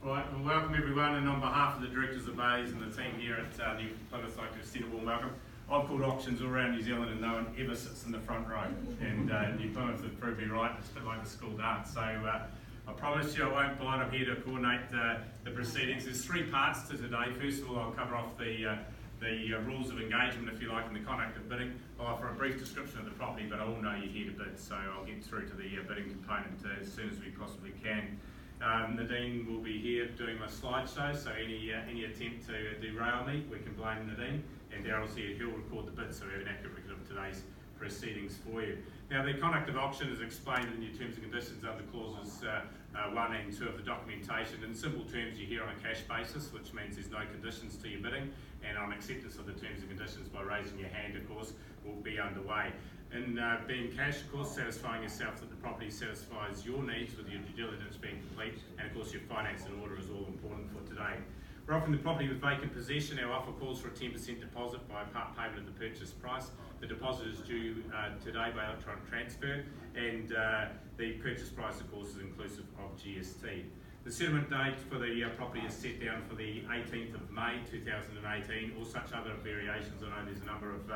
Right, well, welcome everyone, and on behalf of the directors of Bays and the team here at New Plymouth, I'd like to extend a warm welcome. I've called auctions all around New Zealand and no one ever sits in the front row, and New Plymouth has proved me right. It's a bit like the school dance, so I promise you I won't bite. I'm here to coordinate the proceedings. There's three parts to today. First of all, I'll cover off the rules of engagement, if you like, and the conduct of bidding. I'll offer a brief description of the property, but I all know you're here to bid, so I'll get through to the bidding component as soon as we possibly can. Nadine will be here doing my slideshow, so any attempt to derail me, we can blame Nadine, and Daryl's here, he'll record the bid so we have an accurate record of today's proceedings for you. Now, the conduct of auction is explained in your terms and conditions under clauses 1 and 2 of the documentation. In simple terms, you're here on a cash basis, which means there's no conditions to your bidding, and on acceptance of the terms and conditions by raising your hand, of course, will be underway. In being cash, of course, satisfying yourself that the property satisfies your needs with your due diligence being complete, and of course your finance and order is all important for today. We're offering the property with vacant possession. Our offer calls for a 10% deposit by part payment of the purchase price. The deposit is due today by electronic transfer, and the purchase price, of course, is inclusive of GST. The settlement date for the property is set down for the 18th of May 2018, or such other variations. I know there's a number of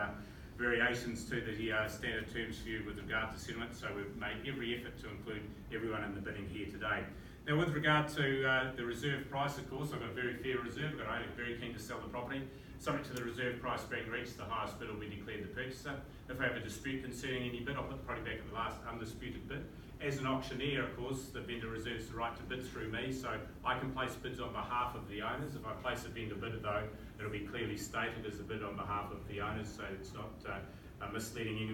variations to the standard terms for you with regard to settlement, so we've made every effort to include everyone in the bidding here today. Now, with regard to the reserve price, of course, I've got a very fair reserve. I've got only very keen to sell the property. Subject to the reserve price being reached, the highest bid will be declared the purchaser. If I have a dispute concerning any bid, I'll put the property back at the last undisputed bid. As an auctioneer, of course, the vendor reserves the right to bid through me, so I can place bids on behalf of the owners. If I place a vendor bidder, though, it'll be clearly stated as a bid on behalf of the owners, so it's not misleading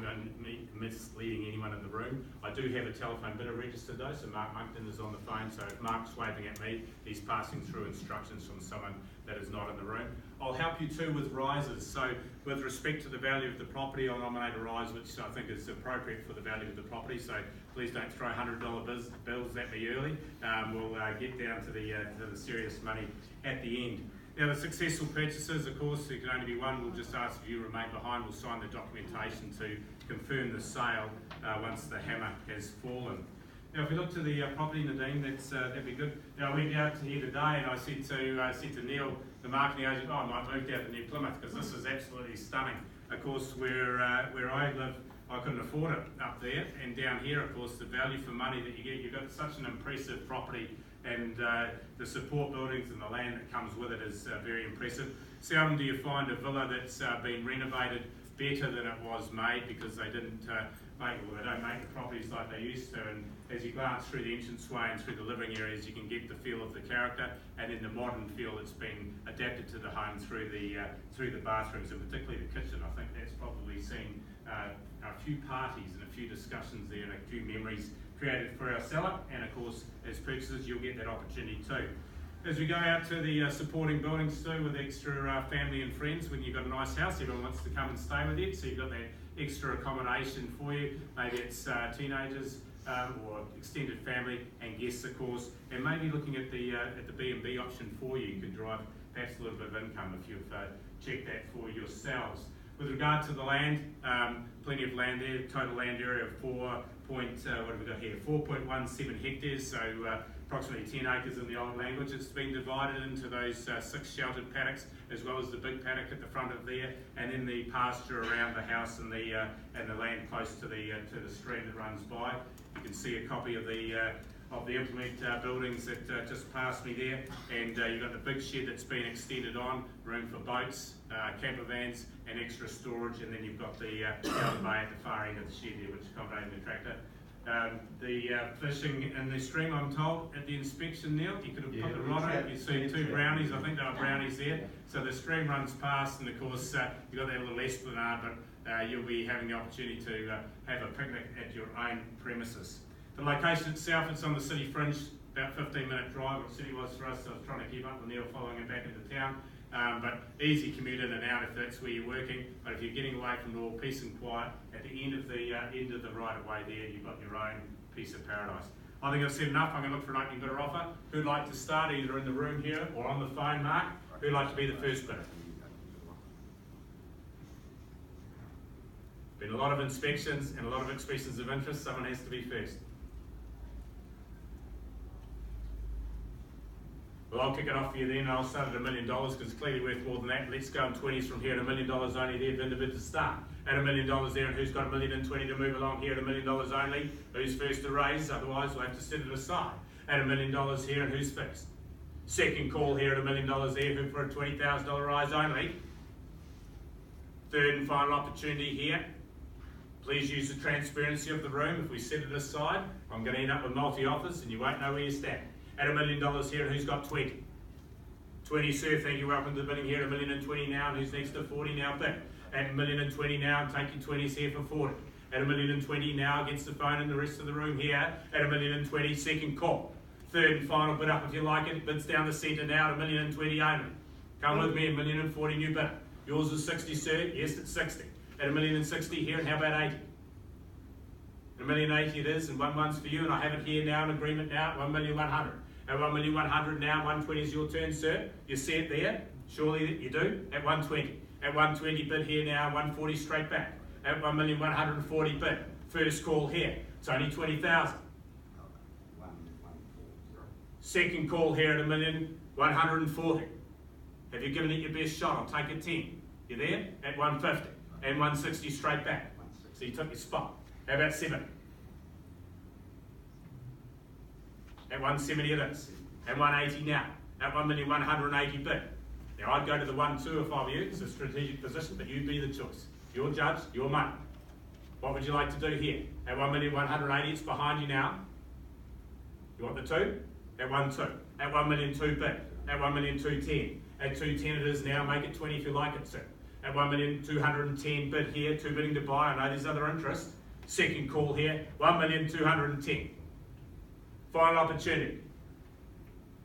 anyone in the room. I do have a telephone bidder registered though, so Mark Monkton is on the phone, so if Mark's waving at me, he's passing through instructions from someone that is not in the room. I'll help you too with rises, so with respect to the value of the property, I'll nominate a rise which I think is appropriate for the value of the property, so please don't throw $100 bills at me early. We'll get down to the serious money at the end. Now, the successful purchasers, of course, there can only be one. We'll just ask if you remain behind. We'll sign the documentation to confirm the sale once the hammer has fallen. Now, if we look to the property, Nadine, that'd be good. Now, I went out to here today and I said to Neil, the marketing agent, I might move down to New Plymouth because this is absolutely stunning. Of course, where I live, I couldn't afford it up there, and down here, of course, the value for money that you get, you've got such an impressive property, and the support buildings and the land that comes with it is very impressive. Seldom do you find a villa that's been renovated better than it was made, because they didn't they don't make the properties like they used to, and as you glance through the entranceway and through the living areas, you can get the feel of the character, and then the modern feel that's been adapted to the home through the bathrooms, and particularly the kitchen. I think that's probably seen a few parties and a few discussions there and a few memories created for our seller, and of course as purchasers you'll get that opportunity too. As we go out to the supporting buildings too with extra family and friends, when you've got a nice house, everyone wants to come and stay with you, so you've got that extra accommodation for you. Maybe it's teenagers or extended family and guests, of course, and maybe looking at the B&B option for you. You could drive perhaps a little bit of income if you've checked that for yourselves. With regard to the land, plenty of land there, total land area of 4.17 hectares, so approximately 10 acres in the old language. It's been divided into those 6 sheltered paddocks, as well as the big paddock at the front of there, and then the pasture around the house and the land close to the stream that runs by. You can see a copy of the implement buildings that just passed me there, and you've got the big shed that's been extended on, room for boats, camper vans and extra storage, and then you've got the other bay at the far end of the shed there, which accommodating the tractor. The fishing in the stream, I'm told, at the inspection, Neil, you could have put the rod out, you see 2 brownies, I think there are brownies there. So the stream runs past, and of course you've got that little esplanade, but you'll be having the opportunity to have a picnic at your own premises. The location itself, it's on the city fringe, about 15-minute drive, what the city was for us, so I was trying to keep up with Neil following him back into town. But easy commute in and out if that's where you're working. But if you're getting away from it all, peace and quiet, at the end of the right of way there, you've got your own piece of paradise. I think I've said enough. I'm going to look for an opening bidder offer. Who'd like to start, either in the room here or on the phone, Mark? Who'd like to be the first bidder? Been a lot of inspections and a lot of expressions of interest. Someone has to be first. Well, I'll kick it off for you then. I'll start at $1 million because it's clearly worth more than that. Let's go on 20s from here at $1 million only there, bin to bid to start. At $1 million there, and who's got $1 million and 20 to move along here at $1 million only? Who's first to raise? Otherwise, we'll have to set it aside. At $1 million here, and who's fixed? Second call here at $1 million there, who for a $20,000 rise only. Third and final opportunity here. Please use the transparency of the room. If we set it aside, I'm going to end up with multi-offers and you won't know where you stand. At $1 million here, and who's got 20? 20, sir, thank you, welcome to the bidding here at $1 million and 20 now, and who's next to 40 now, bid. At $1 million and 20 now, and take your 20s here for 40. At $1 million and 20 now, against the phone and the rest of the room here, at $1 million and 20, second call. Third and final bid up if you like it, bids down the centre now at $1 million and 20 only. Come with me, $1 million and 40 new bidder. Yours is 60, sir, yes, it's 60. At $1 million and 60 here, and how about 80? $1 million 80 it is, and one's for you, and I have it here now in agreement now at $1 million 100. At $1 million 100 now, 120 is your turn, sir. You see it there? Surely you do. At 120. At 120 bid here now, 140 straight back. At $1 million 140 bid. First call here. It's only 20,000. Second call here at $1 million 140. Have you given it your best shot? I'll take a 10. You there? At 150. And 160 straight back. So you took your spot. How about 70? At 170 it is. At 180 now. At $1 million 180 bid. Now I'd go to the 1-2 if I were you. It's a strategic position, but you be the choice. Your judge, your money. What would you like to do here? At $1 million 180, it's behind you now. You want the 2? At 1-2. At $1 million 2 bid. At $1 million 210. At 210 it is now. Make it 20 if you like it, sir. At $1 million 210 bid here. 2 bidding to buy. I know there's other interest. Second call here. $1 million 210. Final opportunity.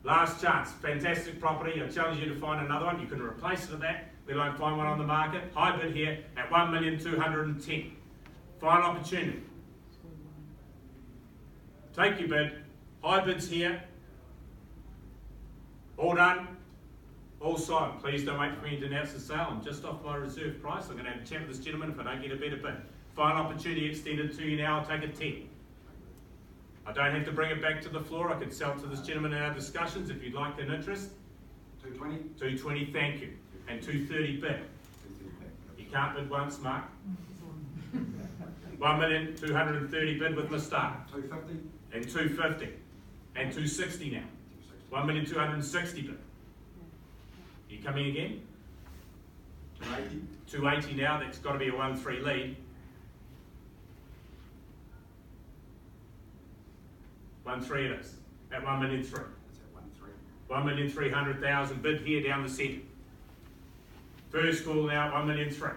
Last chance. Fantastic property. I challenge you to find another one. You can replace it at that. We won't find one on the market. High bid here at $1 million 210. Final opportunity. Take your bid. High bids here. All done. All signed. Please don't wait for me to announce the sale. I'm just off my reserve price. I'm going to have a chat with this gentleman if I don't get a better bid. Final opportunity extended to you now. I'll take a 10. I don't have to bring it back to the floor. I can sell it to this gentleman in our discussions if you'd like an interest. 220? 220, thank you. And 230 bid. You can't bid once, Mark. $1 million 230 bid with Mr. 250? And 250. And 260 now. 1 million 260 bid. You coming again? 280? 280 now, that's got to be a 1-3 lead. 1-3 it is. At 1 million 3. That's at 1-3. 1,300,000 bid here down the centre. First call now, 1 million 3.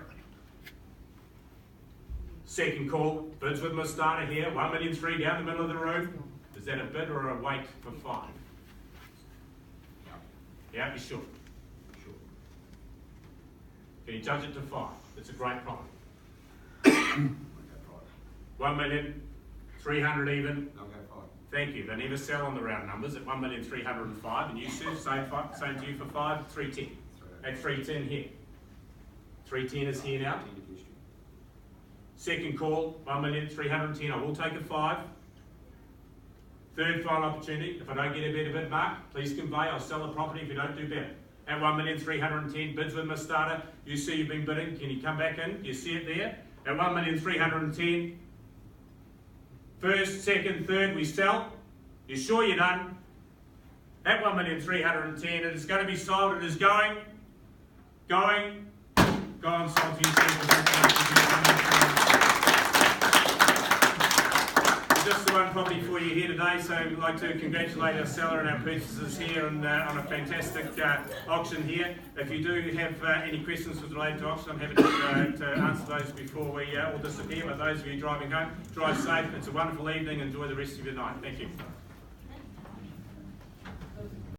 Second call, bids with my starter here, 1 million 3 down the middle of the room. Is that a bid or a wait for 5? Yeah, you sure? Sure. Can you judge it to 5? It's a great property. Okay, 1 million 300 even. I'll go 5. Thank you. They never sell on the round numbers at 1,305,000, and you sir, same to you for 5, 310. At 310 here. 310 is here now. Second call, 1,310,000. I will take a 5. Third final opportunity. If I don't get a better bid, Mark, please convey. I'll sell the property if you don't do better. At 1,310,000, bids with my starter. You see you've been bidding. Can you come back in? You see it there? At 1,310,000. First, second, third, we sell. You sure you're done? At 1,310,000, it is going to be sold. It is going, sold to you. Just the one property for you here today, so we'd like to congratulate our seller and our purchasers here on a fantastic auction here. If you do have any questions related to auction, I'm happy to answer those before we all disappear. But those of you driving home, drive safe. It's a wonderful evening. Enjoy the rest of your night. Thank you.